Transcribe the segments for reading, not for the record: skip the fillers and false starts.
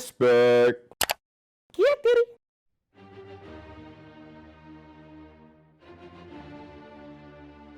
Respect. Get it.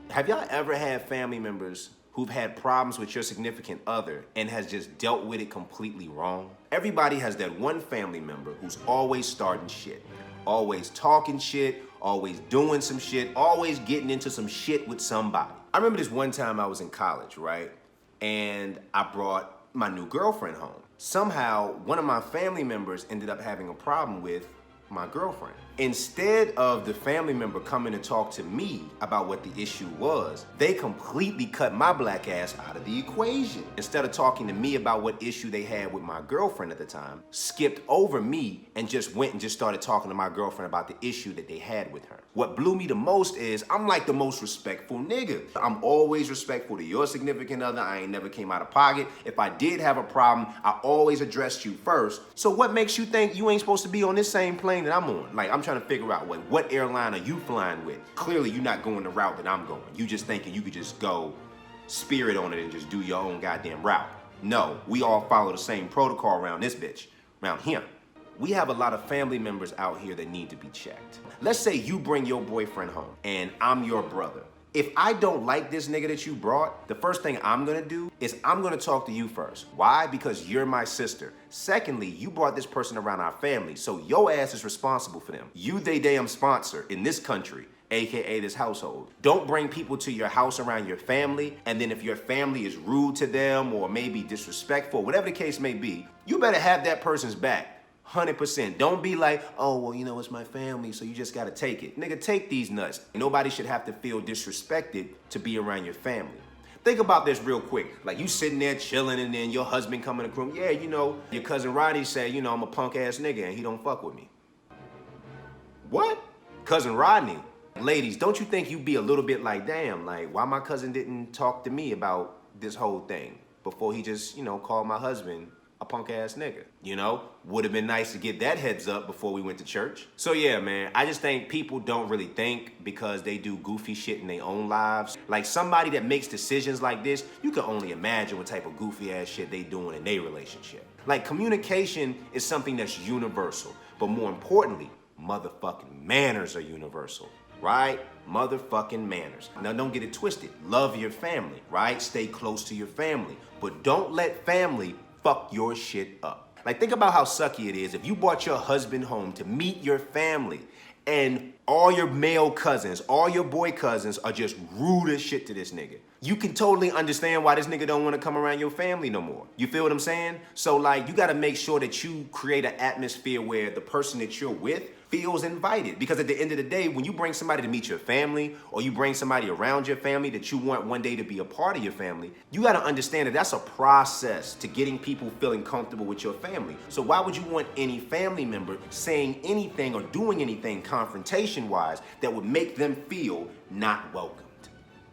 Have y'all ever had family members who've had problems with your significant other and has just dealt with it completely wrong? Everybody has that one family member who's always starting shit, always talking shit, always doing some shit, always getting into some shit with somebody. I remember this one time I was in college, right? And I brought my new girlfriend home. Somehow, one of my family members ended up having a problem with my girlfriend. Instead of the family member coming to talk to me about what the issue was, they completely cut my black ass out of the equation. Instead of talking to me about what issue they had with my girlfriend at the time, skipped over me and just went and just started talking to my girlfriend about the issue that they had with her. What blew me the most is I'm like the most respectful nigga. I'm always respectful to your significant other. I ain't never came out of pocket. If I did have a problem, I always addressed you first. So what makes you think you ain't supposed to be on this same plane that I'm on? Like, I'm trying to figure out what airline are you flying with? Clearly, you're not going the route that I'm going. You just thinking you could just go spirit on it and just do your own goddamn route. No, we all follow the same protocol around this bitch, around here. We have a lot of family members out here that need to be checked. Let's say you bring your boyfriend home and I'm your brother. If I don't like this nigga that you brought, the first thing I'm gonna do is I'm gonna talk to you first. Why? Because you're my sister. Secondly, you brought this person around our family, so your ass is responsible for them. You they damn sponsor in this country, AKA this household. Don't bring people to your house around your family, and then if your family is rude to them or maybe disrespectful, whatever the case may be, you better have that person's back. 100%. Don't be like, oh, well, you know, it's my family, so you just gotta take it. Nigga, take these nuts. Nobody should have to feel disrespected to be around your family. Think about this real quick. Like, you sitting there chilling and then your husband come in the room. Yeah, you know, your cousin Roddy say, you know, I'm a punk ass nigga and he don't fuck with me. What? Cousin Rodney? Ladies, don't you think you'd be a little bit like, damn, like, why my cousin didn't talk to me about this whole thing before he just, you know, called my husband a punk ass nigga? You know, would have been nice to get that heads up before we went to church. So yeah, man, I just think people don't really think because they do goofy shit in their own lives. Like, somebody that makes decisions like this, you can only imagine what type of goofy ass shit they doing in their relationship. Like, communication is something that's universal, but more importantly, motherfucking manners are universal, right? Motherfucking manners. Now, don't get it twisted. Love your family, right? Stay close to your family, but don't let family fuck your shit up. Like, think about how sucky it is if you brought your husband home to meet your family and all your male cousins, all your boy cousins are just rude as shit to this nigga. You can totally understand why this nigga don't want to come around your family no more. You feel what I'm saying? So, like, you got to make sure that you create an atmosphere where the person that you're with feels invited. Because at the end of the day, when you bring somebody to meet your family or you bring somebody around your family that you want one day to be a part of your family, you got to understand that that's a process to getting people feeling comfortable with your family. So why would you want any family member saying anything or doing anything confrontation-wise that would make them feel not welcomed?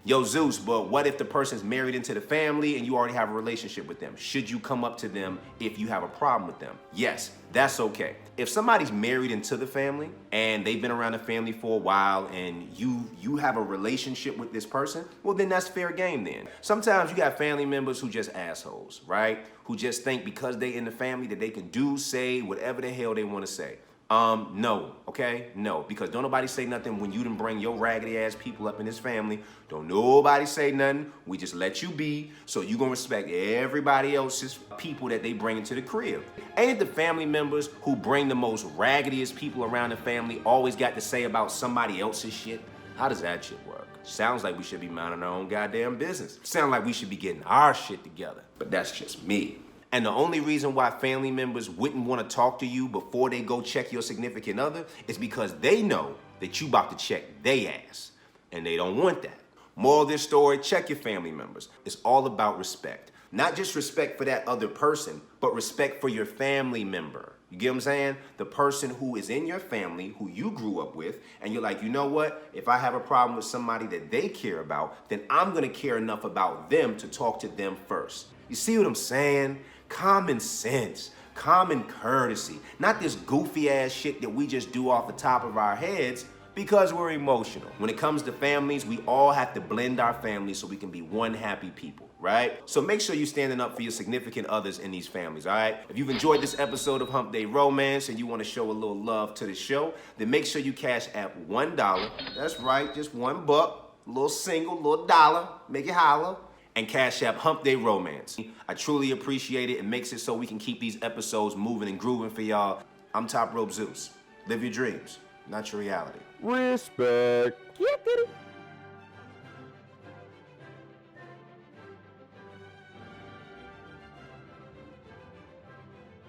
Yo, Zeus, but what if the person's married into the family and you already have a relationship with them? Should you come up to them if you have a problem with them? Yes, that's okay. If somebody's married into the family and they've been around the family for a while and you have a relationship with this person, well, then that's fair game then. Sometimes you got family members who just assholes, right? Who just think because they in the family that they can do, say, whatever the hell they want to say. No, okay? No, because don't nobody say nothing when you done bring your raggedy ass people up in this family. Don't nobody say nothing. We just let you be, so you gonna respect everybody else's people that they bring into the crib. Ain't it the family members who bring the most raggediest people around the family always got to say about somebody else's shit? How does that shit work? Sounds like we should be minding our own goddamn business. Sounds like we should be getting our shit together, but that's just me. And the only reason why family members wouldn't want to talk to you before they go check your significant other is because they know that you about to check their ass. And they don't want that. Moral of this story, check your family members. It's all about respect. Not just respect for that other person, but respect for your family member. You get what I'm saying? The person who is in your family, who you grew up with, and you're like, you know what? If I have a problem with somebody that they care about, then I'm going to care enough about them to talk to them first. You see what I'm saying? Common sense, common courtesy, not this goofy ass shit that we just do off the top of our heads because we're emotional. When it comes to families, we all have to blend our families so we can be one happy people, right? So make sure you're standing up for your significant others in these families, all right? If you've enjoyed this episode of Hump Day Romance and you want to show a little love to the show, then make sure you cash app $1. That's right, just $1. A little single, little dollar, make it holler. And cash app Hump Day Romance. I truly appreciate it. It makes it so we can keep these episodes moving and grooving for y'all. I'm Top Rope Zeus. Live your dreams, not your reality. Respect. Get it.